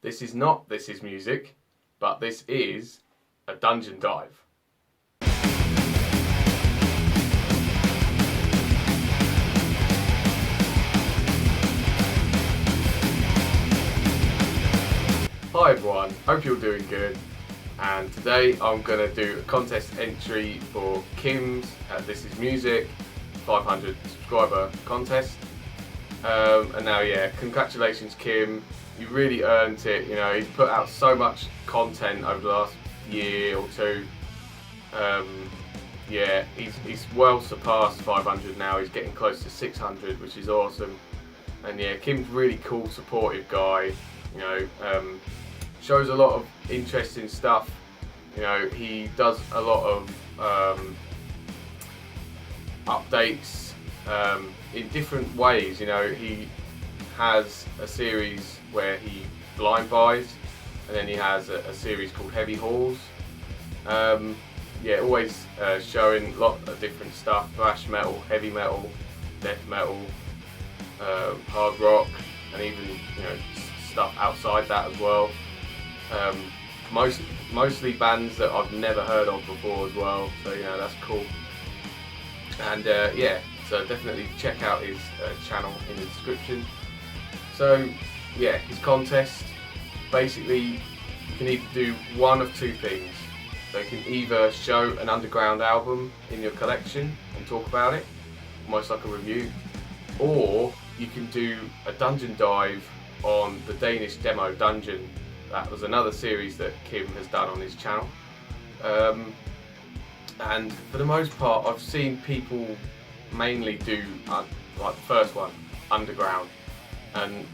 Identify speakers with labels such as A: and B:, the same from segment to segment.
A: This is not This Is Music, but this is a dungeon dive. Hi everyone, hope you're doing good, and today I'm going to do a contest entry for Kim's This Is Music 500 subscriber contest. And now, yeah, congratulations Kim, you really earned it. You know, he's put out so much content over the last year or two. Yeah, he's well surpassed 500 now, he's getting close to 600, which is awesome. And yeah, Kim's really cool, supportive guy, you know, shows a lot of interesting stuff. You know, he does a lot of updates in different ways. You know, he has a series where he blind buys, and then he has a series called Heavy Hauls. Yeah, always showing a lot of different stuff: thrash metal, heavy metal, death metal, hard rock, and even, you know, stuff outside that as well. Mostly bands that I've never heard of before as well, so you know, that's cool. And yeah, so definitely check out his channel in the description. So yeah, his contest, basically you can either do one of two things. So you can either show an underground album in your collection and talk about it, almost like a review, or you can do a dungeon dive on the Danish demo dungeon. That was another series that Kim has done on his channel. And for the most part, I've seen people mainly do like the first one, underground, and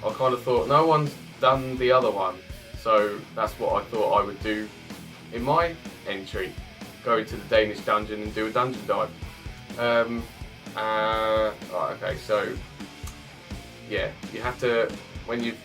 A: I kind of thought no one's done the other one, so that's what I thought I would do in my entry, go into the Danish dungeon and do a dungeon dive. Right, okay, so yeah, you have to, when you've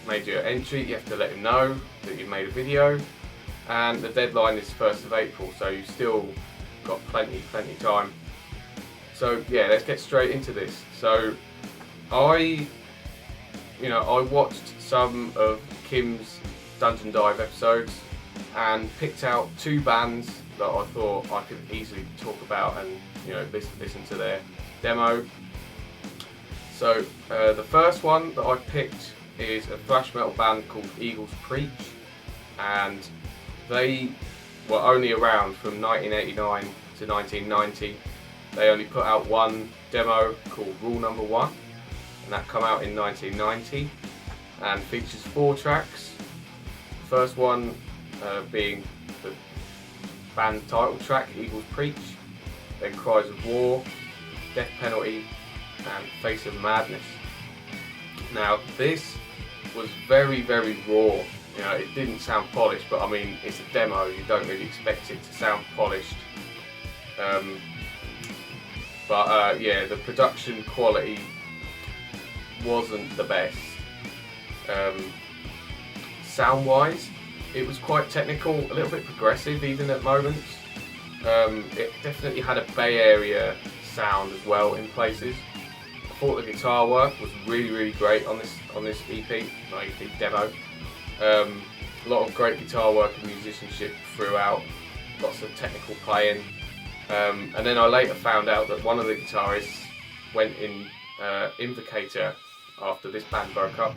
A: made your entry, you have to let him know that you've made a video, and the deadline is 1st of April, so you've still got plenty time. So yeah, let's get straight into this. So I watched some of Kim's Dungeon Dive episodes and picked out two bands that I thought I could easily talk about and, you know, listen to their demo. So the first one that I picked is a thrash metal band called Eagles Preach, and they were only around from 1989 to 1990. They only put out one demo called Rule Number 1, and that came out in 1990 and features 4 tracks. The first one being the band title track, Eagles Preach, then Cries of War, Death Penalty, and Face of Madness. Now this was very raw. You know, it didn't sound polished, but I mean, it's a demo, you don't really expect it to sound polished. But yeah, the production quality wasn't the best. Sound wise, it was quite technical, a little bit progressive even at moments. It definitely had a Bay Area sound as well in places. I thought the guitar work was really great on this EP, not EP, demo. A lot of great guitar work and musicianship throughout, lots of technical playing. And then I later found out that one of the guitarists went in Invocator after this band broke up.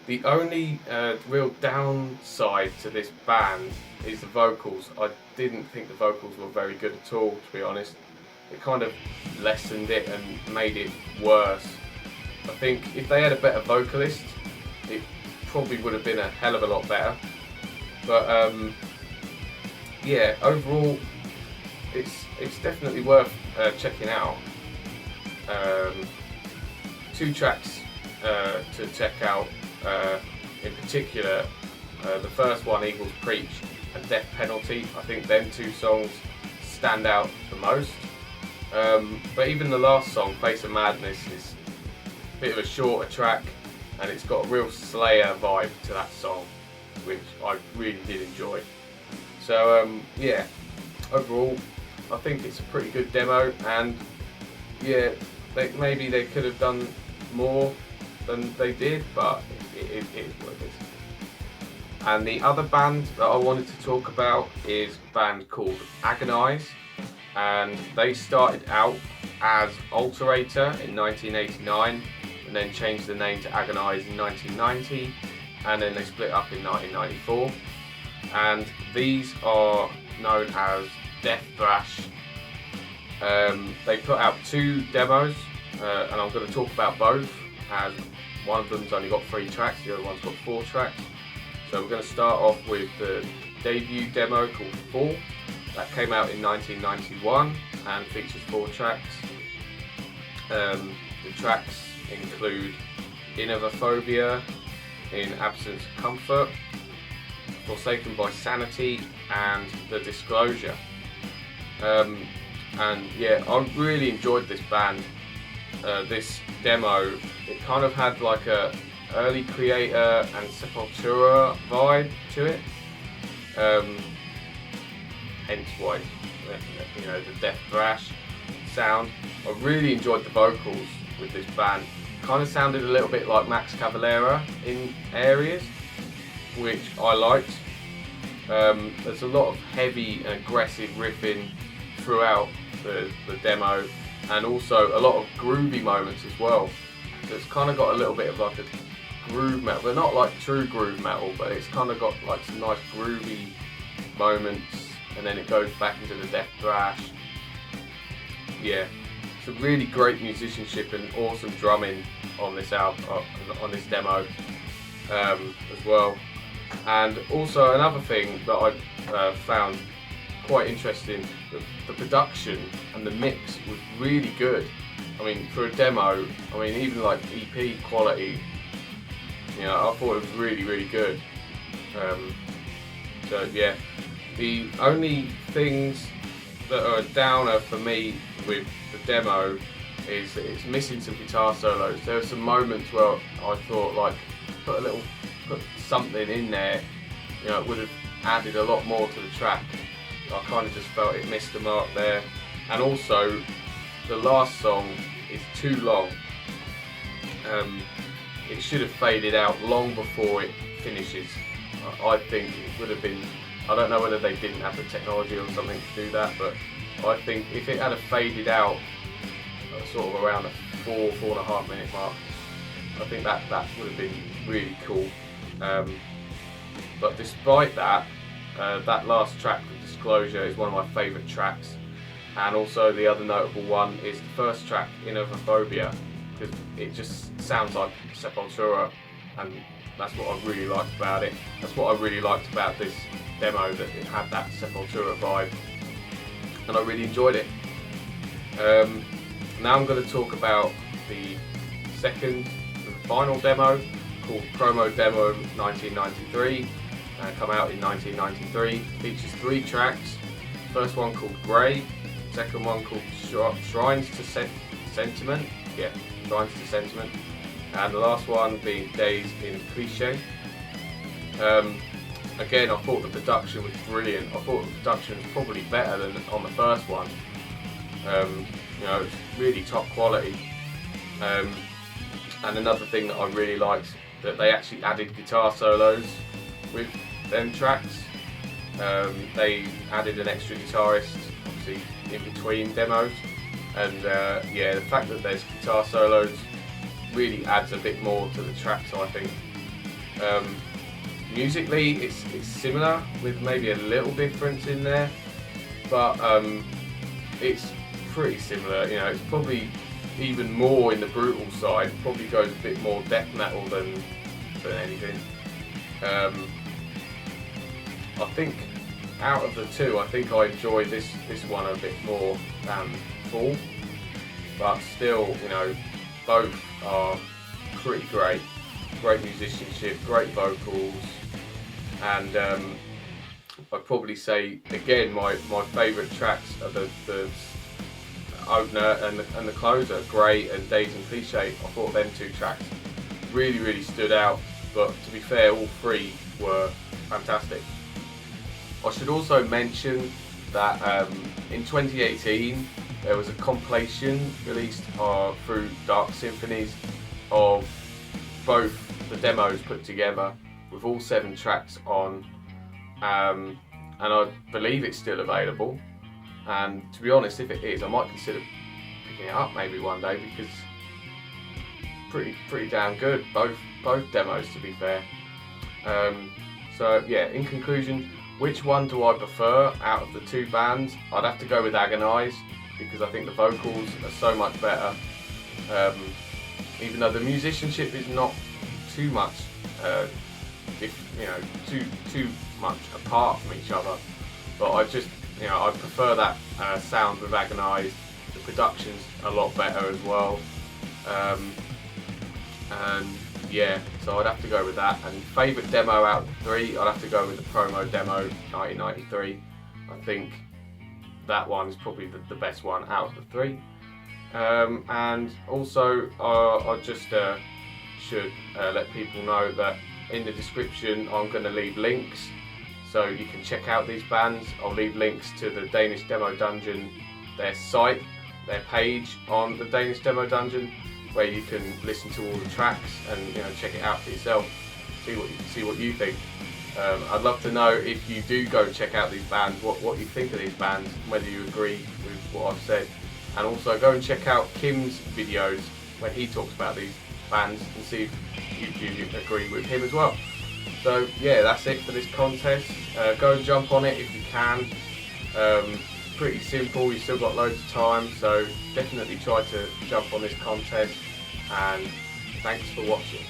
A: The only real downside to this band is the vocals. I didn't think the vocals were very good at all, to be honest. It kind of lessened it and made it worse. I think if they had a better vocalist, it probably would have been a hell of a lot better. But yeah, overall, it's definitely worth checking out. 2 tracks to check out, in particular, the first one, Eagles Preach, and Death Penalty. I think them 2 songs stand out the most. But even the last song, Face of Madness, is a bit of a shorter track, and it's got a real Slayer vibe to that song, which I really did enjoy. So yeah, overall, I think it's a pretty good demo, and yeah, maybe they could have done more than they did, but it is what it is. And the other band that I wanted to talk about is a band called Agonize, and they started out as Alterator in 1989 and then changed the name to Agonize in 1990, and then they split up in 1994. And these are known as death thrash. They put out 2 demos, and I'm going to talk about both, as one of them's only got 3 tracks, the other one's got 4 tracks. So we're going to start off with the debut demo called 4. That came out in 1991 and features 4 tracks. The tracks include Inovaphobia, In Absence of Comfort, Forsaken by Sanity, and The Disclosure. And yeah, I really enjoyed this band. This demo, it kind of had like a early Creator and Sepultura vibe to it. Hence why, you know, the death thrash sound. I really enjoyed the vocals with this band. Kind of sounded a little bit like Max Cavalera in areas, which I liked. There's a lot of heavy and aggressive riffing throughout the demo, and also a lot of groovy moments as well. So it's kind of got a little bit of like a groove metal, but not like true groove metal, but it's kind of got like some nice groovy moments, and then it goes back into the death thrash. Yeah, some really great musicianship and awesome drumming on this album, on this demo as well. And also another thing that I found quite interesting, the production and the mix was really good. I mean, for a demo, I mean, even like EP quality, you know, I thought it was really, really good. So yeah, the only things that are a downer for me with the demo is that it's missing some guitar solos. There were some moments where I thought, like, put something in there, you know, it would have added a lot more to the track. I kind of just felt it missed the mark there. And also, the last song is too long. It should have faded out long before it finishes. I think it would have been, I don't know whether they didn't have the technology or something to do that, but I think if it had faded out sort of around the 4.5 minute mark, I think that would have been really cool. But despite that, that last track, The Disclosure, is one of my favourite tracks. And also the other notable one is the first track, Inovaphobia, because it just sounds like Sepultura, and that's what I really liked about it. That's what I really liked about this demo, that it had that Sepultura vibe, and I really enjoyed it. Now I'm going to talk about the second and final demo, called Promo Demo 1993, come out in 1993. Features 3 tracks. First one called Grey, second one called Shrines to Sentiment, Shrines to Sentiment, and the last one being Days in Cliche. Again, I thought the production was brilliant. I thought the production was probably better than on the first one. You know, it's really top quality. And another thing that I really liked, that they actually added guitar solos with them tracks. They added an extra guitarist, obviously, in between demos, and yeah, the fact that there's guitar solos really adds a bit more to the tracks, I think. Musically, it's similar, with maybe a little difference in there, but it's pretty similar. You know, it's probably even more in the brutal side. Probably goes a bit more death metal than anything. I think out of the two, I think I enjoy this one a bit more than Fall, but still, you know, both are pretty great. Great musicianship, great vocals, and I'd probably say again my favourite tracks are the opener and the closer, Grey and Days in Cliche. I thought them 2 tracks really stood out, but to be fair, all 3 were fantastic. I should also mention that in 2018 there was a compilation released through Dark Symphonies of both the demos put together with all 7 tracks on, and I believe it's still available. And to be honest, if it is, I might consider picking it up maybe one day, because pretty damn good, both demos, to be fair. So yeah, in conclusion, which one do I prefer out of the 2 bands? I'd have to go with Agonize, because I think the vocals are so much better. Even though the musicianship is not too much, too much apart from each other, but I just, I prefer that sound with Agonize. The production's a lot better as well, and yeah, so I'd have to go with that. And favourite demo out of the 3, I'd have to go with the promo demo 1993. I think that one is probably the best one out of the 3. And also I just should let people know that in the description I'm going to leave links, so you can check out these bands. I'll leave links to the Danish Demo Dungeon, their site, their page on the Danish Demo Dungeon, where you can listen to all the tracks and check it out for yourself, see what you think. I'd love to know, if you do go check out these bands, what you think of these bands, whether you agree with what I've said. And also go and check out Kim's videos when he talks about these bands, and see if you agree with him as well. So yeah, that's it for this contest. Go and jump on it if you can. Pretty simple, you've still got loads of time, so definitely try to jump on this contest, and thanks for watching.